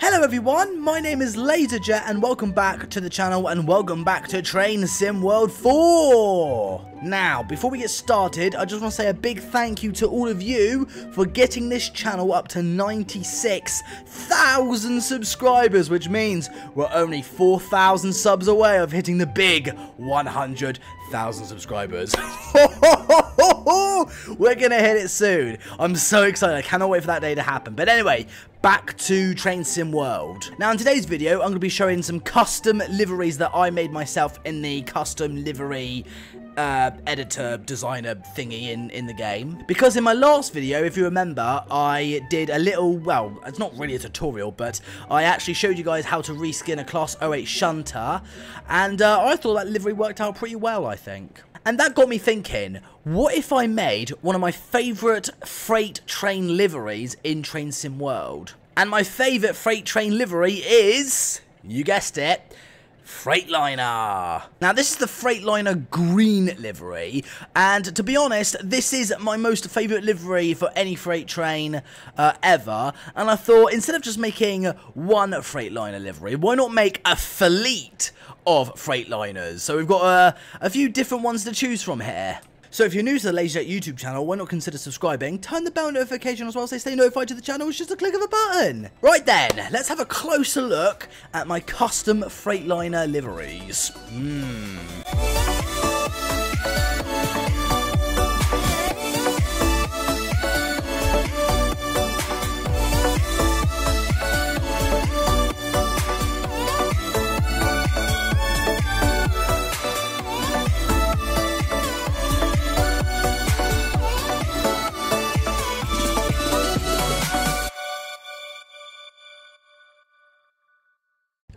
Hello everyone, my name is LaZeR and welcome back to the channel and welcome back to Train Sim World 4. Now, before we get started, I just want to say a big thank you to all of you for getting this channel up to 96,000 subscribers, which means we're only 4,000 subs away of hitting the big 100,000 subscribers. We're gonna hit it soon. I'm so excited. I cannot wait for that day to happen. But anyway, back to Train Sim World. Now in today's video, I'm going to be showing some custom liveries that I made myself in the custom livery editor designer thingy in the game. Because in my last video, if you remember, I did a little, well, it's not really a tutorial, but I actually showed you guys how to reskin a Class 08 shunter, and I thought that livery worked out pretty well, I think. And that got me thinking, what if I made one of my favourite freight train liveries in Train Sim World? And my favourite freight train livery is, you guessed it, Freightliner. Now this is the Freightliner green livery, and to be honest, this is my most favourite livery for any freight train ever, and I thought instead of just making one Freightliner livery, why not make a fleet of Freightliners? So we've got a few different ones to choose from here. So if you're new to the LaZeR YouTube channel, why not consider subscribing, turn the bell notification as well so you stay notified to the channel with just a click of a button. Right then, let's have a closer look at my custom Freightliner liveries.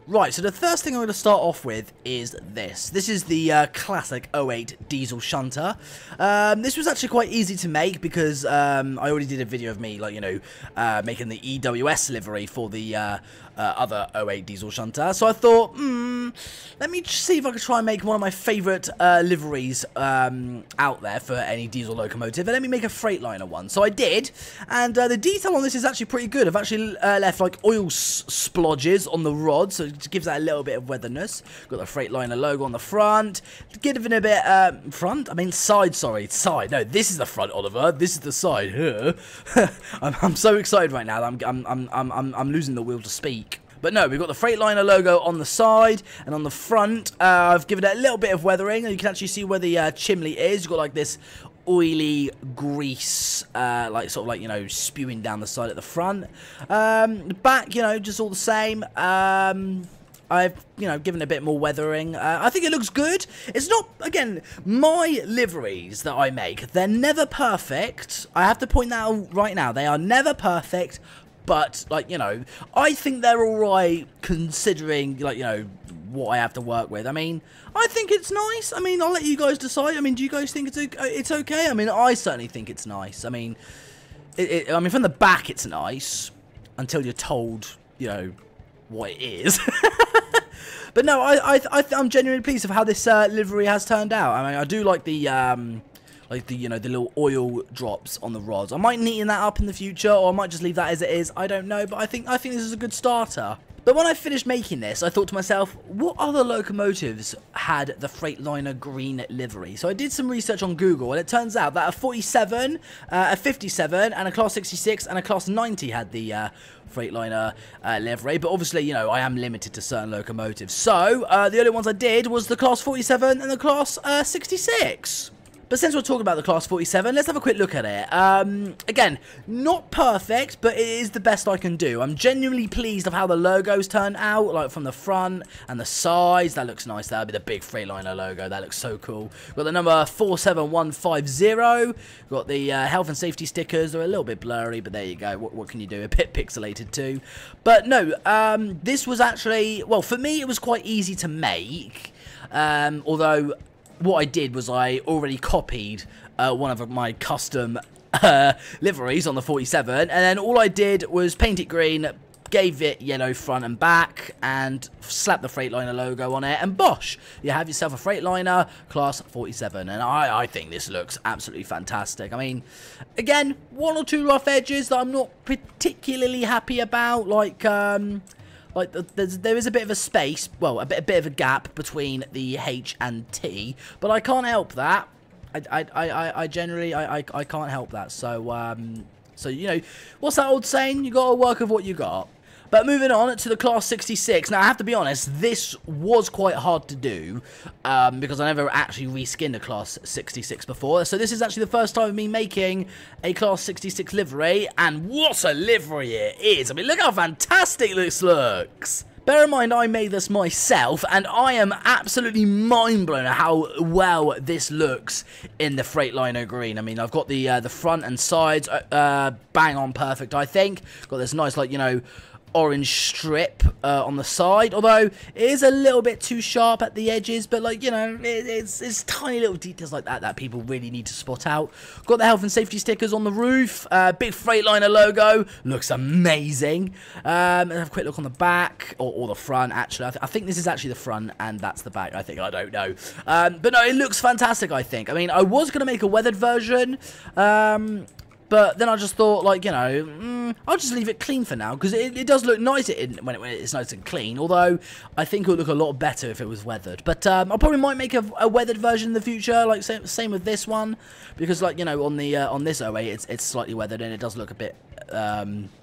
Right, so the first thing I'm going to start off with is this. This is the classic 08 diesel shunter. This was actually quite easy to make because I already did a video of me, like, you know, making the EWS livery for the other 08 diesel shunter. So I thought, let me see if I could try and make one of my favourite liveries out there for any diesel locomotive, and let me make a Freightliner one. So I did, and the detail on this is actually pretty good. I've actually left like oil splodges on the rod, so it gives that a little bit of weatherness. Got the Freightliner logo on the front, giving a bit side. Sorry, side. No, this is the front, Oliver. This is the side. I'm so excited right now that I'm losing the will to speak. But no, we've got the Freightliner logo on the side, and on the front, I've given it a little bit of weathering, and you can actually see where the chimney is. You've got like this oily grease, like sort of like, you know, spewing down the side at the front. The back, you know, just all the same. I've, you know, given a bit more weathering. I think it looks good. It's not, again, my liveries that I make, they're never perfect. I have to point that out right now. They are never perfect, but, like, you know, I think they're alright considering, like, you know, what I have to work with. I mean, I think it's nice. I mean, I'll let you guys decide. I mean, do you guys think it's okay? I mean, I certainly think it's nice. I mean, I mean, from the back it's nice until you're told, you know, what it is. But no, I'm genuinely pleased with how this livery has turned out. I mean, I do like the you know, the little oil drops on the rods. I might neaten that up in the future, or I might just leave that as it is. I don't know, but I think this is a good starter. But when I finished making this, I thought to myself, what other locomotives had the Freightliner green livery? So I did some research on Google, and it turns out that a 47, a 57, and a Class 66, and a Class 90 had the Freightliner livery. But obviously, you know, I am limited to certain locomotives. So the only ones I did was the Class 47 and the Class 66. But since we're talking about the Class 47, let's have a quick look at it. Again, not perfect, but it is the best I can do. I'm genuinely pleased of how the logos turn out, like from the front and the sides. That looks nice. That'll be the big Freightliner logo. That looks so cool. Got the number 47150. Got the health and safety stickers. They're a little bit blurry, but there you go. What can you do? A bit pixelated too. But no, this was actually, well, for me, it was quite easy to make. Although what I did was I already copied one of my custom liveries on the 47, and then all I did was paint it green, gave it yellow front and back, and slapped the Freightliner logo on it, and bosh, you have yourself a Freightliner Class 47, and I think this looks absolutely fantastic. I mean, again, one or two rough edges that I'm not particularly happy about, like there is a bit of a space, well, a bit of a gap between the H and T, but I can't help that. I generally can't help that. So you know, what's that old saying? You got to work with what you got. But moving on to the Class 66. Now, I have to be honest, this was quite hard to do because I never actually reskinned a Class 66 before. So this is actually the first time of me making a Class 66 livery, and what a livery it is. I mean, look how fantastic this looks. Bear in mind, I made this myself, and I am absolutely mind-blown at how well this looks in the Freightliner green. I mean, I've got the front and sides bang on perfect, I think. Got this nice, like, you know, orange strip on the side, although it is a little bit too sharp at the edges, but, like, you know, it's tiny little details like that people really need to spot out. Got the health and safety stickers on the roof, big Freightliner logo, looks amazing. And have a quick look on the back, or the front, actually. I think this is actually the front, and that's the back, I think, I don't know. But no, it looks fantastic, I think. I mean, I was going to make a weathered version, but then I just thought, like, you know, I'll just leave it clean for now, because it does look nice when it's nice and clean, although I think it would look a lot better if it was weathered. But I probably might make a weathered version in the future, like same with this one, because, like, you know, on this 08, it's slightly weathered, and it does look a bit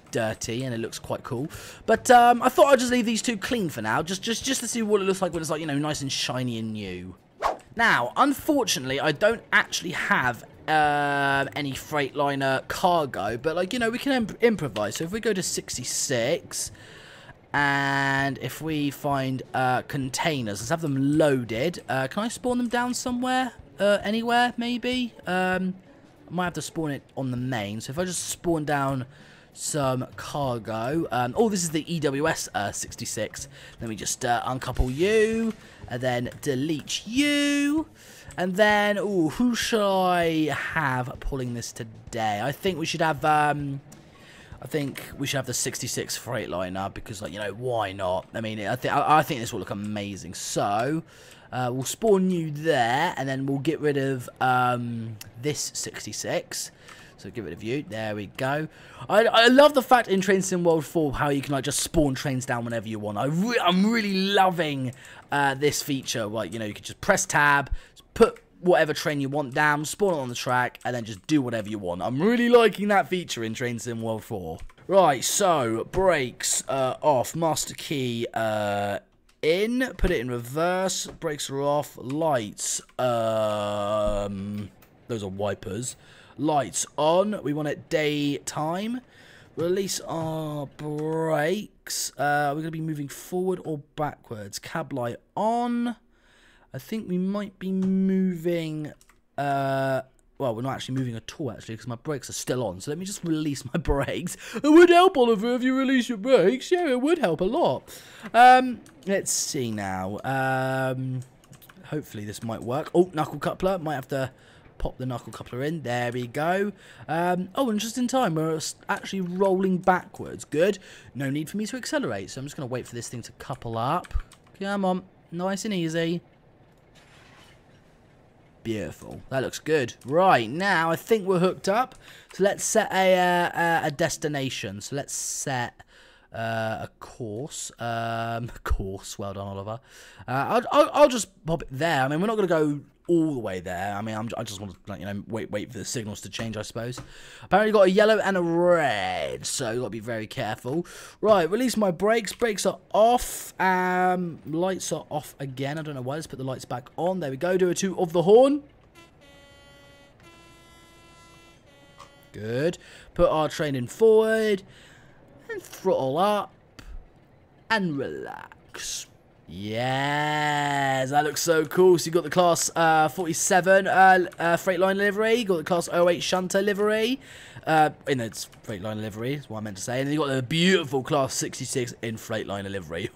dirty, and it looks quite cool. But I thought I'd just leave these two clean for now, just to see what it looks like when it's, like, you know, nice and shiny and new. Now, unfortunately, I don't actually have any Freightliner cargo, but, like, you know, we can improvise. So if we go to 66 and if we find containers, let's have them loaded. Can I spawn them down somewhere, anywhere, maybe? I might have to spawn it on the main. So if I just spawn down some cargo, oh, this is the EWS 66. Let me just uncouple you and then delete you. And then, ooh, who shall I have pulling this today? I think we should have, the 66 Freightliner, because, like, you know, why not? I mean, I think this will look amazing. So, we'll spawn you there, and then we'll get rid of this 66. So get rid of you. There we go. I love the fact in Train Sim World 4 how you can, like, just spawn trains down whenever you want. I'm really loving this feature. Like, you know, you can just press tab, put whatever train you want down, spawn it on the track, and then just do whatever you want. I'm really liking that feature in Train Sim World 4. Right, so brakes off, master key in, put it in reverse, brakes are off, lights, those are wipers. Lights on, we want it daytime. Release our brakes. We're going to be moving forward or backwards. Cab light on. I think we might be moving, well, we're not actually moving at all, actually, because my brakes are still on. So let me just release my brakes. It would help, Oliver, if you release your brakes. Yeah, it would help a lot. Let's see now. Hopefully this might work. Oh, knuckle coupler. Might have to pop the knuckle coupler in. There we go. Oh, and just in time, we're actually rolling backwards. Good. No need for me to accelerate, so I'm just going to wait for this thing to couple up. Come on. Nice and easy. Beautiful. That looks good. Right, now I think we're hooked up. So let's set a destination. So let's set a course. Course. Well done, Oliver. I'll just pop it there. I mean, we're not going to go all the way there. I mean, I just want to, like, you know, wait for the signals to change, I suppose. Apparently got a yellow and a red, so you got to be very careful. Right, release my brakes. Brakes are off. Lights are off again. I don't know why. Let's put the lights back on. There we go. Do a toot of the horn. Good. Put our train in forward and throttle up and relax. Yes, that looks so cool. So you got the Class 47 Freightliner livery, you got the Class 08 Shunter livery. It's Freightliner livery, is what I meant to say. And then you got the beautiful Class 66 in Freightliner livery.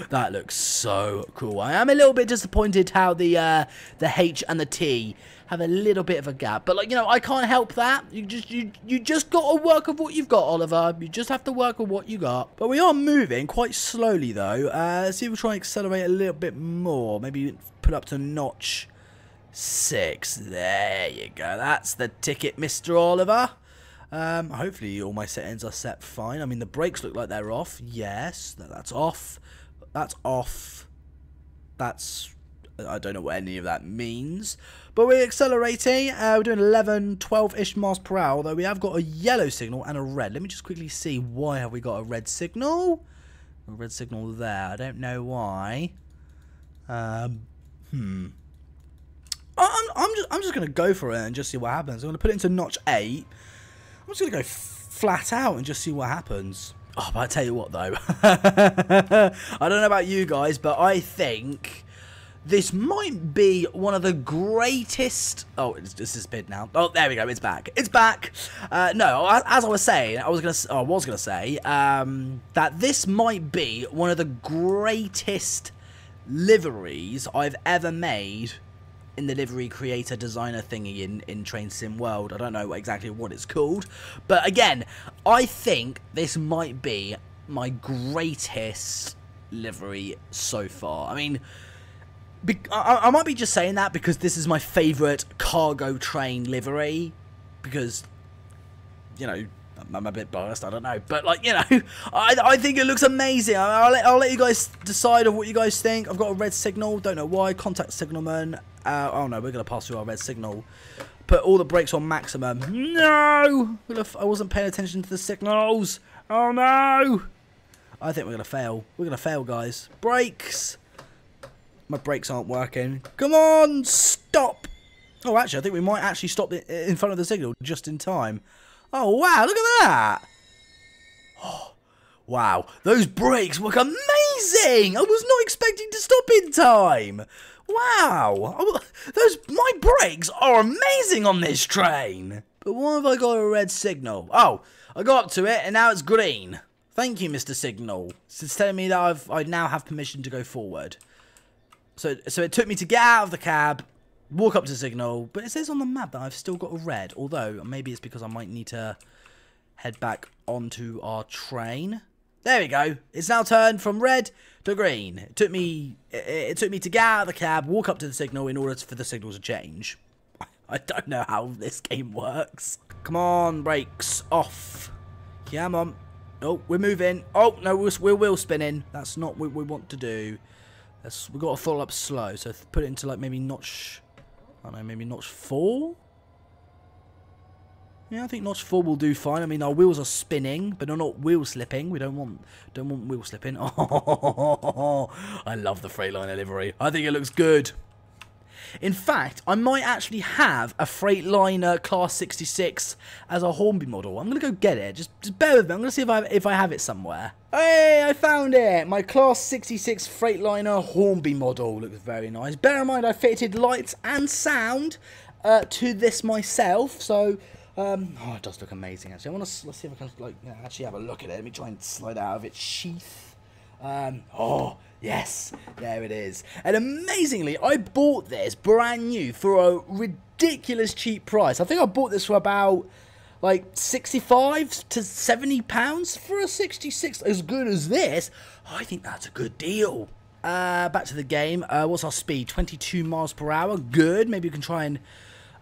That looks so cool. I am a little bit disappointed how the H and the T have a little bit of a gap. But, like, you know, I can't help that. You just got to work with what you've got, Oliver. You just have to work with what you got. But we are moving quite slowly, though. Let's see if we try and accelerate a little bit more. Maybe put up to notch 6. There you go. That's the ticket, Mr. Oliver. Hopefully all my settings are set fine. I mean, the brakes look like they're off. Yes, that's off. That's off. That's... I don't know what any of that means. But we're accelerating. We're doing 11, 12-ish miles per hour. Although we have got a yellow signal and a red. Let me just quickly see. Why have we got a red signal? A red signal there. I don't know why. I'm just going to go for it and just see what happens. I'm going to put it into notch 8. I'm just going to go flat out and just see what happens. Oh, but I tell you what, though. I don't know about you guys, but I think this might be one of the greatest... Oh, it's disappeared now. Oh, there we go. It's back. It's back. No, as I was saying, I was going to say that this might be one of the greatest liveries I've ever made in the livery creator designer thingy in Train Sim World. I don't know exactly what it's called, but again, I think this might be my greatest livery so far. I mean, I might be just saying that because this is my favourite cargo train livery, because, you know, I'm a bit biased, I don't know, but, like, you know, I think it looks amazing. I'll let you guys decide on what you guys think. I've got a red signal, don't know why. Contact signalman. Oh no, we're going to pass through our red signal. Put all the brakes on maximum. No! I wasn't paying attention to the signals. Oh no! I think we're going to fail. We're going to fail, guys. Brakes! My brakes aren't working. Come on, stop! Oh, actually, I think we might actually stop in front of the signal just in time. Oh, wow, look at that! Oh, wow, those brakes look amazing! I was not expecting to stop in time! Wow, my brakes are amazing on this train! But why have I got a red signal? Oh, I got up to it and now it's green. Thank you, Mr. Signal. It's telling me that I now have permission to go forward. So it took me to get out of the cab, walk up to signal, but it says on the map that I've still got a red, although maybe it's because I might need to head back onto our train. There we go. It's now turned from red to green. It took me to get out of the cab, walk up to the signal in order for the signal to change. I don't know how this game works. Come on, brakes off. Come on. Oh, we're moving. Oh, no, we're wheel spinning. That's not what we want to do. We've got to follow up slow, so put it into, like, maybe notch... I don't know, maybe notch 4? Yeah, I think notch 4 will do fine. I mean, our wheels are spinning, but they're not wheel slipping. We don't want wheel slipping. Oh, I love the Freightliner livery. I think it looks good. In fact, I might actually have a Freightliner Class 66 as a Hornby model. I'm going to go get it. Just bear with me. I'm going to see if I have it somewhere. Hey, I found it. My Class 66 Freightliner Hornby model. Looks very nice. Bear in mind, I fitted lights and sound to this myself. So, oh, it does look amazing, actually. Let's see if I can, like, actually have a look at it. Let me try and slide out of its sheath. Oh, yes, there it is. And amazingly, I bought this brand new for a ridiculous cheap price. I think I bought this for about, like, 65 to 70 pounds for a 66. As good as this, I think that's a good deal. Back to the game. What's our speed? 22 miles per hour. Good. Maybe we can try and...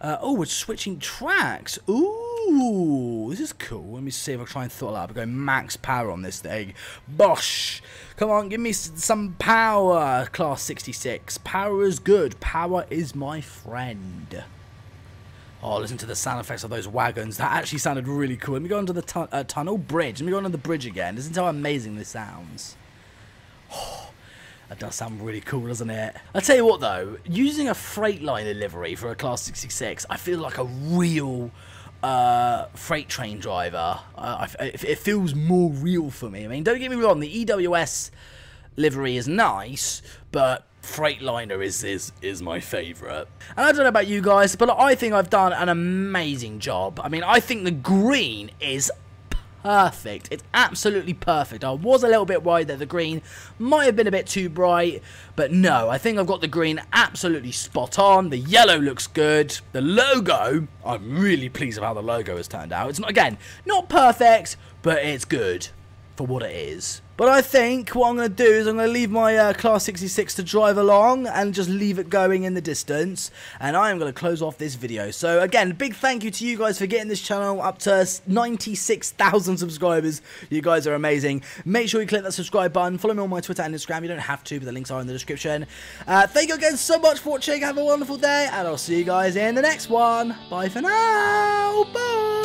oh, we're switching tracks. Ooh, this is cool. Let me see if I try and throttle up. We're going max power on this thing. Bosh. Come on, give me some power, Class 66. Power is good. Power is my friend. Oh, listen to the sound effects of those wagons. That actually sounded really cool. Let me go onto the tunnel bridge. Let me go onto the bridge again. Listen to how amazing this sounds. Oh, that does sound really cool, doesn't it? I'll tell you what, though. Using a Freightliner livery for a Class 66, I feel like a real freight train driver. It feels more real for me. I mean, don't get me wrong, the EWS livery is nice, but Freightliner is my favourite. And I don't know about you guys, but I think I've done an amazing job. I mean, I think the green is perfect. It's absolutely perfect. I was a little bit worried that the green might have been a bit too bright, but no, I think I've got the green absolutely spot on. The yellow looks good. The logo, I'm really pleased with how the logo has turned out. It's not, again, not perfect, but it's good for what it is. But I think what I'm going to do is I'm going to leave my Class 66 to drive along and just leave it going in the distance. And I am going to close off this video. So again, big thank you to you guys for getting this channel up to 96,000 subscribers. You guys are amazing. Make sure you click that subscribe button. Follow me on my Twitter and Instagram. You don't have to, but the links are in the description. Thank you again so much for watching. Have a wonderful day. And I'll see you guys in the next one. Bye for now. Bye.